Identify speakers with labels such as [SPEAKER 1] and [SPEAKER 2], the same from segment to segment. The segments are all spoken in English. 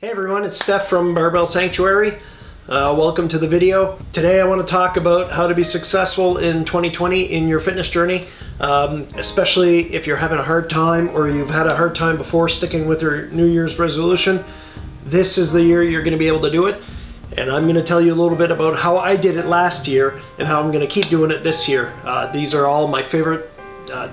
[SPEAKER 1] Hey everyone, it's Steph from Barbell Sanctuary. Welcome to the video. Today I want to talk about how to be successful in 2020 in your fitness journey, especially if you're having a hard time or you've had a hard time before sticking with your New Year's resolution. This is the year you're going to be able to do it, and I'm going to tell you a little bit about how I did it last year and how I'm going to keep doing it this year. These are all my favorite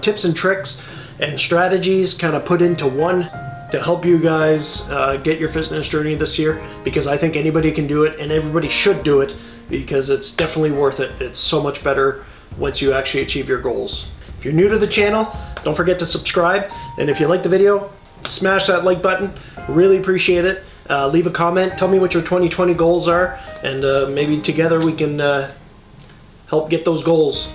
[SPEAKER 1] tips and tricks and strategies kind of put into one to help you guys get your fitness journey this year, because I think anybody can do it and everybody should do it because it's definitely worth it. It's so much better once you actually achieve your goals. If you're new to the channel, don't forget to subscribe, and if you like the video, smash that like button. Really appreciate it. Leave a comment, tell me what your 2020 goals are, and maybe together we can help get those goals.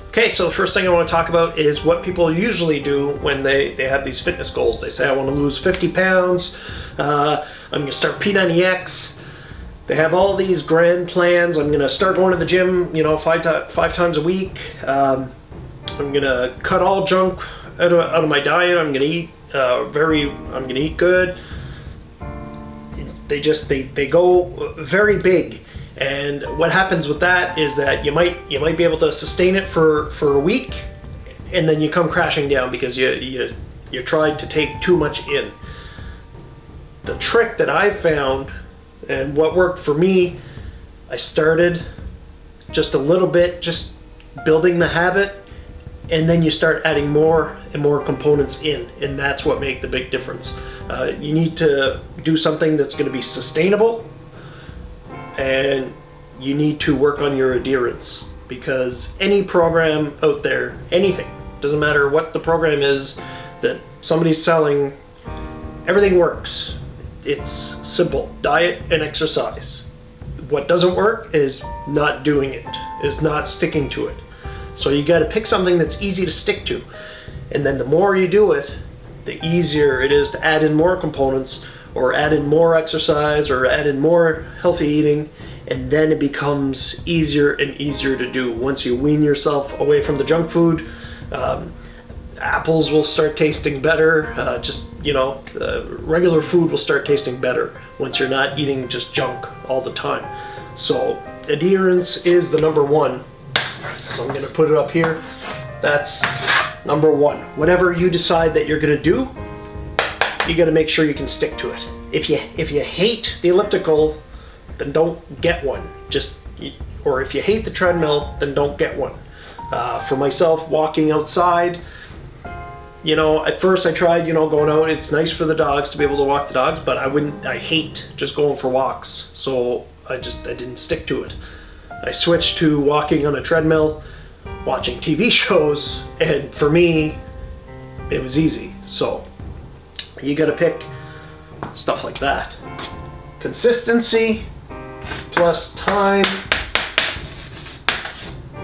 [SPEAKER 1] Okay, so the first thing I want to talk about is what people usually do when they have these fitness goals. They say, I want to lose 50 pounds, I'm going to start P90X. They have all these grand plans. I'm going to start going to the gym, you know, five times a week. I'm going to cut all junk out of my diet. I'm going to eat I'm going to eat good. They go very big. And what happens with that is that you might be able to sustain it for a week, and then you come crashing down because you tried to take too much in. The trick that I found and what worked for me, I started just a little bit, just building the habit, and then you start adding more and more components in, and that's what makes the big difference. You need to do something that's going to be sustainable, and you need to work on your adherence, because any program out there, anything, doesn't matter what the program is that somebody's selling, everything works. It's simple: diet and exercise. What doesn't work is not doing it, is not sticking to it. So you got to pick something that's easy to stick to, and then the more you do it, the easier it is to add in more components, or add in more exercise, or add in more healthy eating, and then it becomes easier and easier to do. Once you wean yourself away from the junk food, apples will start tasting better. Regular food will start tasting better once you're not eating just junk all the time. So adherence is the number one. So I'm going to put it up here. That's number one. Whatever you decide that you're going to do, you got to make sure you can stick to it. If you hate the elliptical, then don't get one. Or if you hate the treadmill, then don't get one. For myself, walking outside, you know, at first I tried, you know, going out. It's nice for the dogs to be able to walk the dogs, but I hate just going for walks. So I didn't stick to it. I switched to walking on a treadmill, watching TV shows, and for me, it was easy. So you got to pick stuff like that. Consistency plus time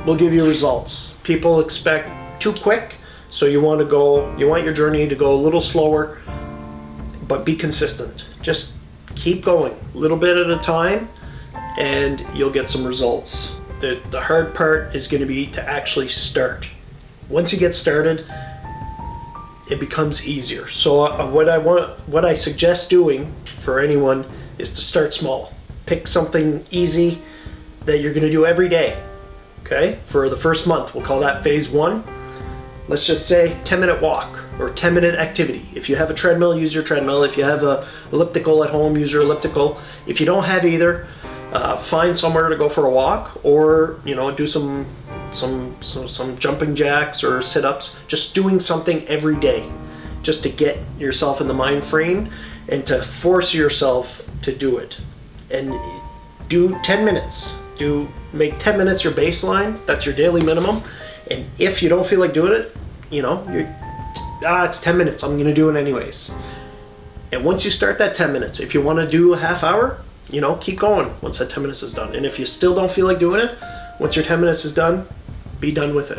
[SPEAKER 1] will give you results. People expect too quick, so you want your journey to go a little slower, but be consistent. Just keep going, a little bit at a time, and you'll get some results. The hard part is going to be to actually start. Once you get started, it becomes easier. So what I suggest doing for anyone is to start small. Pick something easy that you're going to do every day. Okay? For the first month, we'll call that phase one. Let's just say 10-minute walk or 10-minute activity. If you have a treadmill, use your treadmill. If you have a elliptical at home, use your elliptical. If you don't have either, find somewhere to go for a walk, or do some jumping jacks or sit-ups. Just doing something every day, just to get yourself in the mind frame and to force yourself to do it. And do 10 minutes. Make 10 minutes your baseline. That's your daily minimum. And if you don't feel like doing it, it's 10 minutes, I'm gonna do it anyways. And once you start that 10 minutes, if you want to do a half hour, keep going once that 10 minutes is done. And if you still don't feel like doing it, once your 10 minutes is done, be done with it.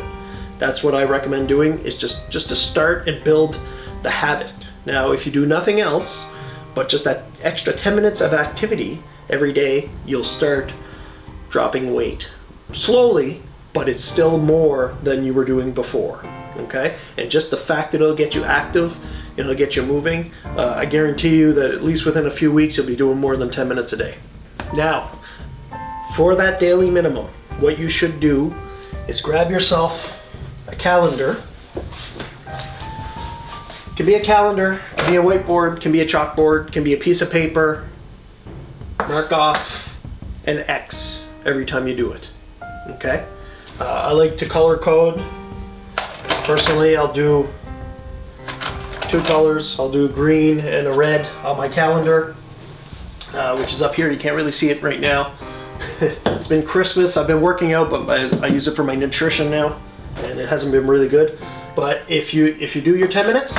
[SPEAKER 1] That's what I recommend doing, is just to start and build the habit. Now, if you do nothing else, but just that extra 10 minutes of activity every day, you'll start dropping weight. Slowly, but it's still more than you were doing before, okay? And just the fact that it'll get you active it'll get you moving. I guarantee you that at least within a few weeks you'll be doing more than 10 minutes a day. Now, for that daily minimum, what you should do is grab yourself a calendar. It can be a calendar, it can be a whiteboard, it can be a chalkboard, it can be a piece of paper. Mark off an X every time you do it. Okay? I like to color code. Personally, I'll do 2 colors. I'll do green and a red on my calendar, which is up here. You can't really see it right now. It's been Christmas. I've been working out, but I use it for my nutrition now, and it hasn't been really good. But if you do your 10 minutes,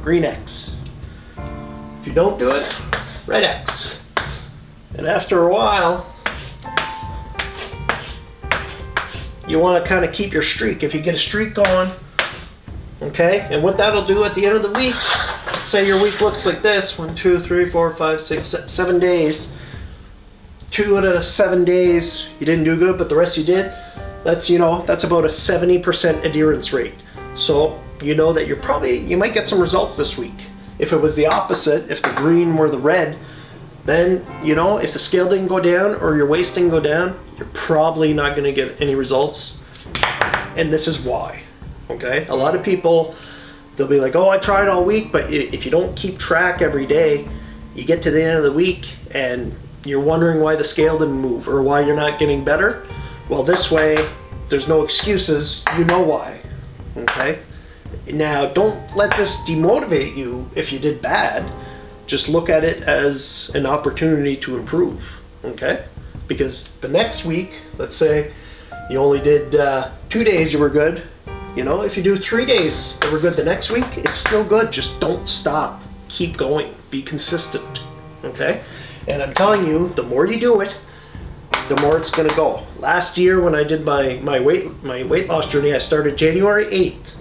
[SPEAKER 1] green X. If you don't do it, red X. And after a while, you want to kind of keep your streak. If you get a streak going, okay, and what that'll do at the end of the week, let's say your week looks like this: 1, 2, 3, 4, 5, 6, 7 days. 2 out of 7 days you didn't do good, but the rest you did. That's, you know, that's about a 70% adherence rate. So you know that you might get some results this week. If it was the opposite, if the green were the red, then, you know, if the scale didn't go down or your waist didn't go down, you're probably not going to get any results. And this is why. Okay, a lot of people, they'll be like, oh, I tried all week, but if you don't keep track every day, you get to the end of the week and you're wondering why the scale didn't move or why you're not getting better. Well, this way, there's no excuses. You know why. Okay? Now, don't let this demotivate you if you did bad. Just look at it as an opportunity to improve. Okay? Because the next week, let's say you only did 2 days you were good. You know, if you do 3 days that were good the next week, it's still good. Just don't stop. Keep going. Be consistent. Okay? And I'm telling you, the more you do it, the more it's going to go. Last year when I did my weight loss journey, I started January 8th.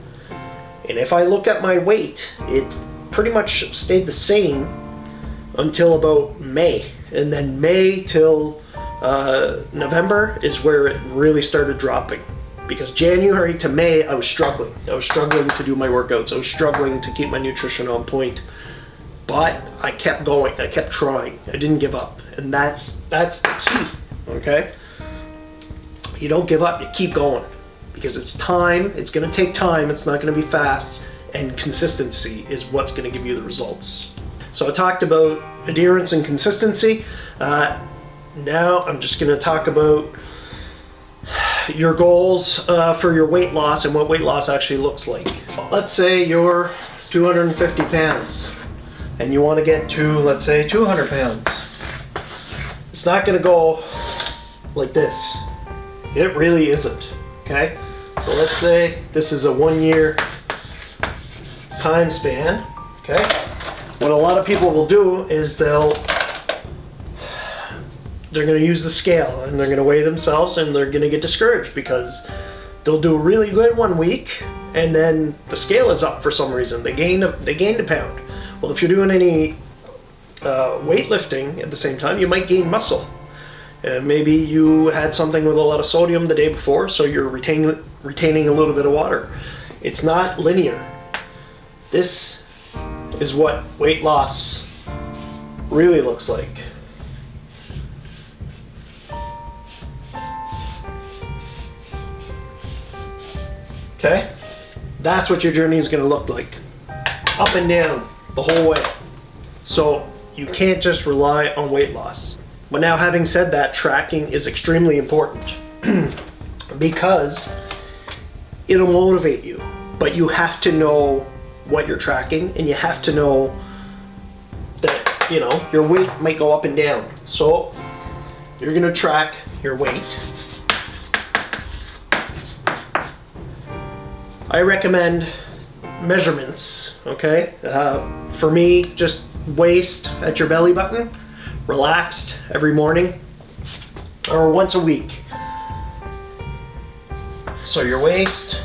[SPEAKER 1] And if I look at my weight, it pretty much stayed the same until about May. And then May till November is where it really started dropping. Because January to May, I was struggling. I was struggling to do my workouts. I was struggling to keep my nutrition on point. But I kept going. I kept trying. I didn't give up. And that's the key. Okay? You don't give up. You keep going. Because it's time. It's going to take time. It's not going to be fast. And consistency is what's going to give you the results. So I talked about adherence and consistency. Now I'm just going to talk about your goals for your weight loss and what weight loss actually looks like. Let's say you're 250 pounds and you want to get to, let's say, 200 pounds. It's not going to go like this. It really isn't. Okay? So let's say this is a 1 year time span. Okay? What a lot of people will do is they're going to use the scale and they're going to weigh themselves and they're going to get discouraged because they'll do really good 1 week and then the scale is up for some reason. They gained a pound. Well, if you're doing any weightlifting at the same time, you might gain muscle. Maybe you had something with a lot of sodium the day before, so you're retaining a little bit of water. It's not linear. This is what weight loss really looks like. Okay? That's what your journey is going to look like. Up and down the whole way. So you can't just rely on weight loss. But now, having said that, tracking is extremely important because it'll motivate you. But you have to know what you're tracking and you have to know that, you know, your weight might go up and down. So you're going to track your weight. I recommend measurements, okay? For me, just waist at your belly button, relaxed every morning, or once a week. So your waist.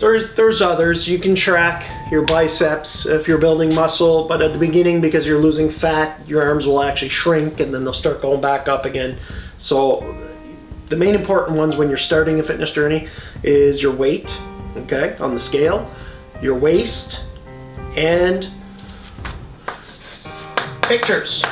[SPEAKER 1] There's others. You can track your biceps if you're building muscle, but at the beginning, because you're losing fat, your arms will actually shrink and then they'll start going back up again. So the main important ones when you're starting a fitness journey is your weight, okay, on the scale, your waist, And pictures.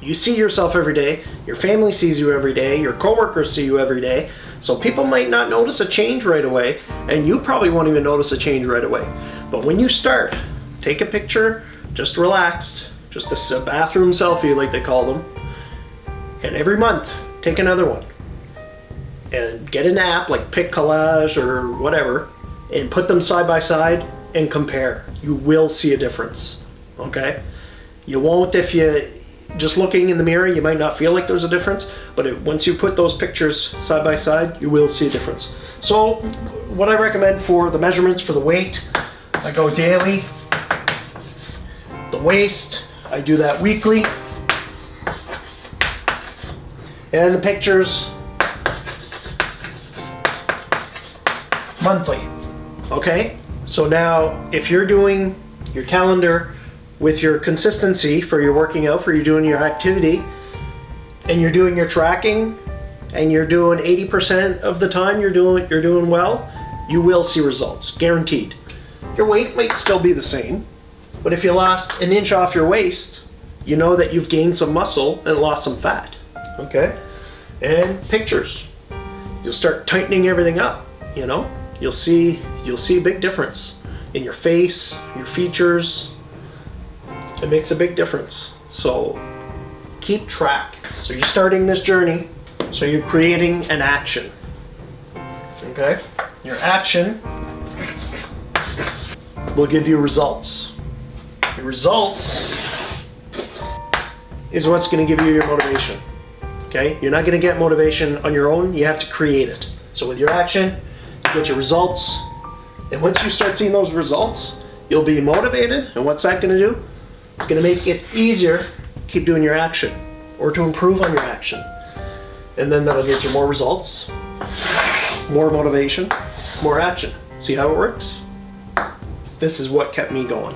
[SPEAKER 1] You see yourself every day, your family sees you every day, your coworkers see you every day, so people might not notice a change right away, and you probably won't even notice a change right away. But when you start, take a picture, just relaxed, just a bathroom selfie like they call them, and every month, take another one. And get an app like Pic Collage or whatever, and put them side by side and compare. You will see a difference, okay? You won't if you, just looking in the mirror, you might not feel like there's a difference, but once you put those pictures side by side, you will see a difference. So what I recommend for the measurements for the weight, I go daily. The waist, I do that weekly. And the pictures, monthly. Okay? So now, if you're doing your calendar with your consistency for your working out, for you doing your activity, and you're doing your tracking, and you're doing 80% of the time you're doing well, you will see results, guaranteed. Your weight might still be the same, but if you lost an inch off your waist, you know that you've gained some muscle and lost some fat, okay? And pictures. You'll start tightening everything up, you know? You'll see a big difference in your face, your features. It makes a big difference. So keep track. So you're starting this journey, so you're creating an action, okay? Your action will give you results. Your results is what's going to give you your motivation, okay? You're not going to get motivation on your own, you have to create it. So with your action, you get your results, and once you start seeing those results, you'll be motivated, and what's that going to do? It's going to make it easier to keep doing your action, or to improve on your action. And then that'll get you more results, more motivation, more action. See how it works? This is what kept me going.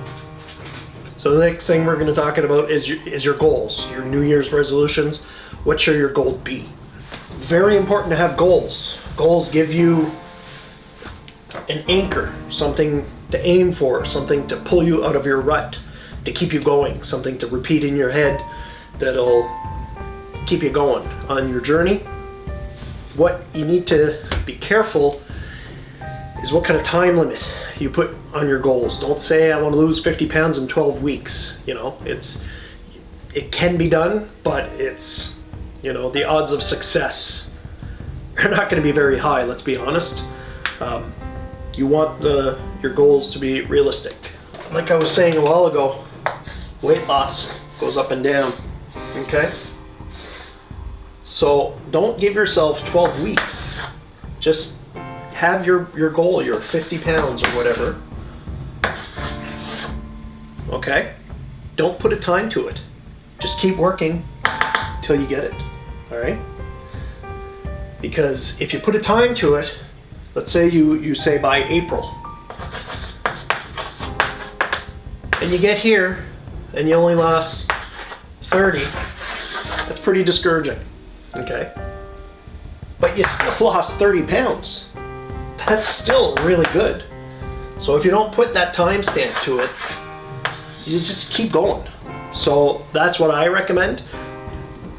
[SPEAKER 1] So the next thing we're going to talk about is your goals, your New Year's resolutions. What should your goal be? Very important to have goals. Goals give you an anchor, something to aim for, something to pull you out of your rut, to keep you going, something to repeat in your head that'll keep you going on your journey. What you need to be careful is what kind of time limit you put on your goals. Don't say I want to lose 50 pounds in 12 weeks. You know, it can be done, but it's, you know, the odds of success are not going to be very high, let's be honest. You want your goals to be realistic. Like I was saying a while ago, weight loss goes up and down, okay? So don't give yourself 12 weeks. Just have your goal, your 50 pounds or whatever, okay? Don't put a time to it. Just keep working till you get it, all right? Because if you put a time to it, let's say you say by April, and you get here and you only lost 30, that's pretty discouraging, okay? But you still lost 30 pounds. That's still really good. So if you don't put that timestamp to it, you just keep going. So that's what I recommend.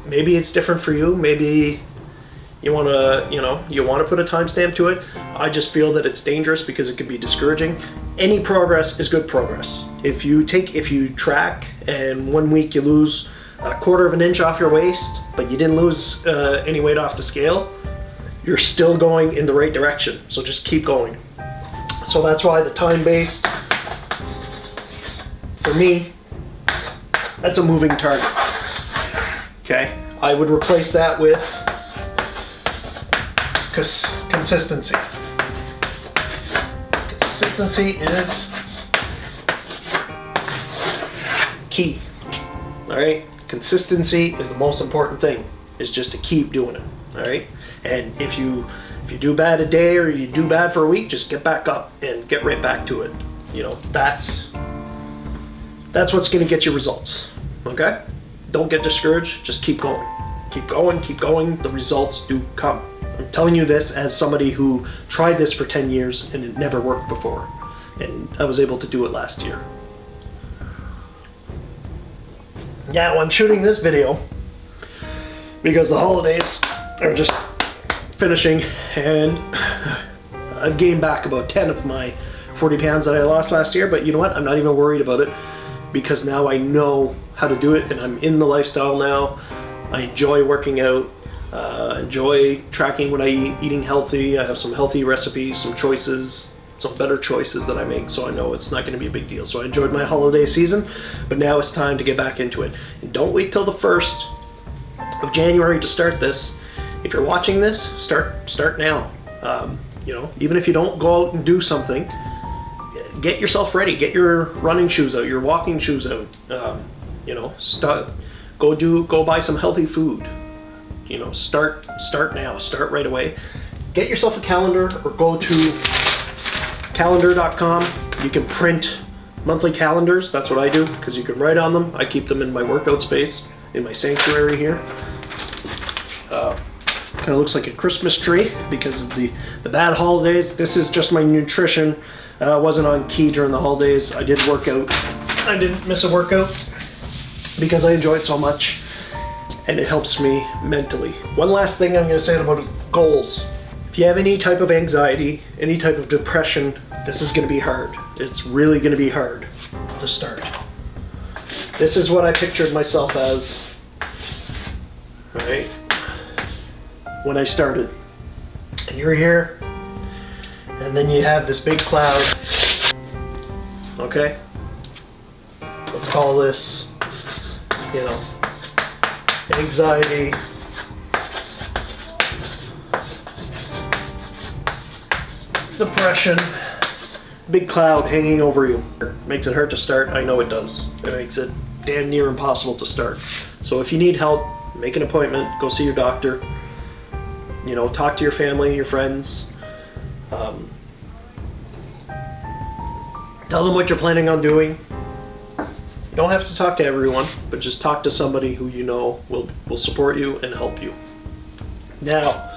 [SPEAKER 1] Maybe it's different for you. Maybe you want to put a timestamp to it. I just feel that it's dangerous because it can be discouraging. Any progress is good progress. If you track and 1 week you lose 1/4 of an inch off your waist, but you didn't lose any weight off the scale, you're still going in the right direction. So just keep going. So that's why the time-based, for me, that's a moving target. Okay, I would replace that with consistency. Consistency is key. All right, consistency is the most important thing. Is just to keep doing it. All right, and if you do bad a day or you do bad for a week, just get back up and get right back to it. You know, that's what's going to get you results. Okay, don't get discouraged. Just keep going. keep going, the results do come. I'm telling you this as somebody who tried this for 10 years and it never worked before. And I was able to do it last year. Now I'm shooting this video because the holidays are just finishing and I've gained back about 10 of my 40 pounds that I lost last year, but you know what? I'm not even worried about it because now I know how to do it and I'm in the lifestyle now. I enjoy working out, enjoy tracking what I eat, eating healthy. I have some healthy recipes, some choices, some better choices that I make, so I know it's not going to be a big deal. So I enjoyed my holiday season, but now it's time to get back into it. And don't wait till the 1st of January to start this. If you're watching this, start now. You know, even if you don't go out and do something, get yourself ready. Get your running shoes out, your walking shoes out. You know, go buy some healthy food. You know, start now. Start right away. Get yourself a calendar or go to calendar.com. You can print monthly calendars. That's what I do because you can write on them. I keep them in my workout space, in my sanctuary here. Kind of looks like a Christmas tree because of the bad holidays. This is just my nutrition. I wasn't on key during the holidays. I did work out. I didn't miss a workout because I enjoy it so much and it helps me mentally. One last thing I'm going to say about goals. If you have any type of anxiety, any type of depression, this is going to be hard. It's really going to be hard to start. This is what I pictured myself as, right, when I started. And you're here, and then you have this big cloud, okay? Let's call this, you know, anxiety, depression, big cloud hanging over you. Makes it hard to start. I know it does. It makes it damn near impossible to start. So if you need help, make an appointment, go see your doctor, you know, talk to your family, your friends, tell them what you're planning on doing. You don't have to talk to everyone, but just talk to somebody who you know will support you and help you. Now,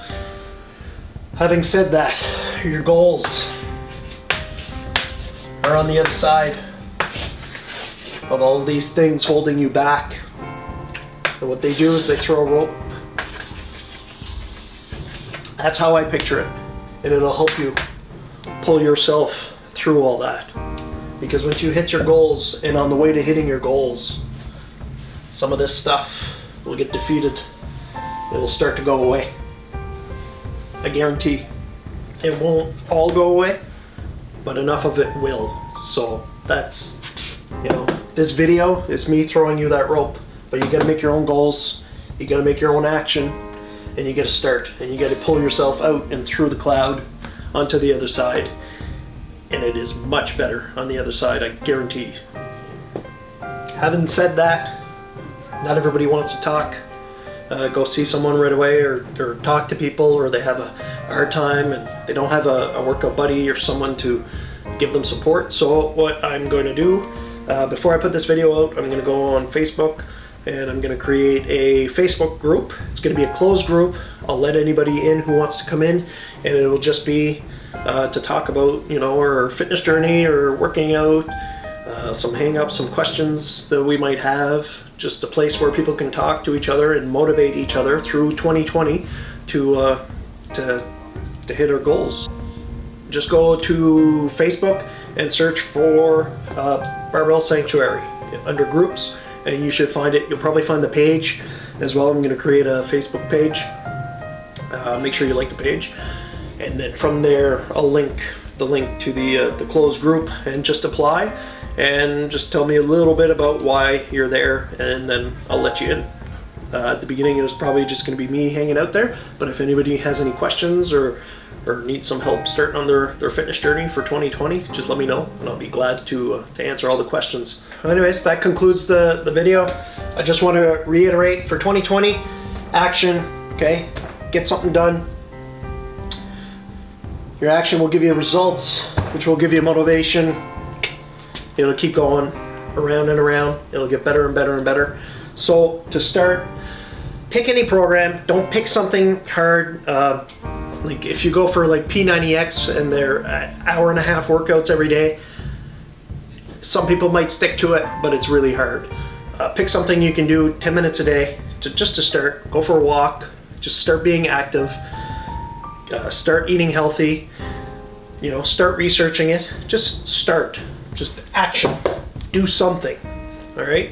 [SPEAKER 1] having said that, your goals are on the other side of all of these things holding you back. And what they do is they throw a rope. That's how I picture it. And it'll help you pull yourself through all that. Because once you hit your goals, and on the way to hitting your goals, some of this stuff will get defeated. It'll start to go away. I guarantee. It won't all go away, but enough of it will. So that's, you know, this video is me throwing you that rope, but you gotta make your own goals, you gotta make your own action, and you gotta start, and you gotta pull yourself out and through the cloud onto the other side. And it is much better on the other side, I guarantee. Having said that, not everybody wants to talk. Go see someone right away, or talk to people, or they have a hard time and they don't have a workout buddy or someone to give them support. So what I'm going to do, before I put this video out, I'm going to go on Facebook and I'm going to create a Facebook group. It's going to be a closed group. I'll let anybody in who wants to come in, and it'll just be to talk about, you know, our fitness journey or working out, some hang-ups, some questions that we might have. Just a place where people can talk to each other and motivate each other through 2020 to hit our goals. Just go to Facebook and search for Barbell Sanctuary under groups, and you should find it. You'll probably find the page as well. I'm going to create a Facebook page. Make sure you like the page, and then from there I'll link the link to the closed group, and just apply and just tell me a little bit about why you're there, and then I'll let you in. At the beginning it was probably just going to be me hanging out there, but if anybody has any questions or needs some help starting on their fitness journey for 2020, just let me know and I'll be glad to answer all the questions. Anyways, that concludes the video. I just want to reiterate, for 2020, action, okay? Get something done. Your action will give you results, which will give you motivation. It'll keep going around and around. It'll get better and better and better. So to start pick any program. Don't pick something hard. Like if you go for like P90X and they're hour-and-a-half workouts every day, some people might stick to it, but it's really hard. Pick something you can do 10 minutes a day just to start. Go for a walk. Just start being active. Start eating healthy. You know, start researching it. Just start. Just action. Do something. All right?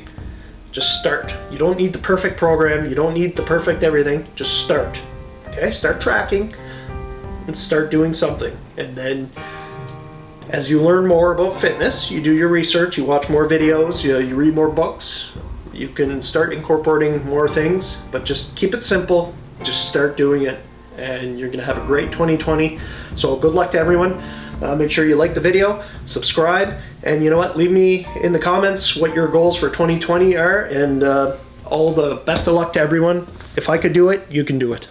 [SPEAKER 1] Just start. You don't need the perfect program. You don't need the perfect everything. Just start. Okay? Start tracking and start doing something. And then as you learn more about fitness, you do your research, you watch more videos, you read more books, you can start incorporating more things, but just keep it simple. Just start doing it and you're gonna have a great 2020. So good luck to everyone. Make sure you like the video, subscribe, and you know what, leave me in the comments what your goals for 2020 are, and all the best of luck to everyone. If I could do it, you can do it.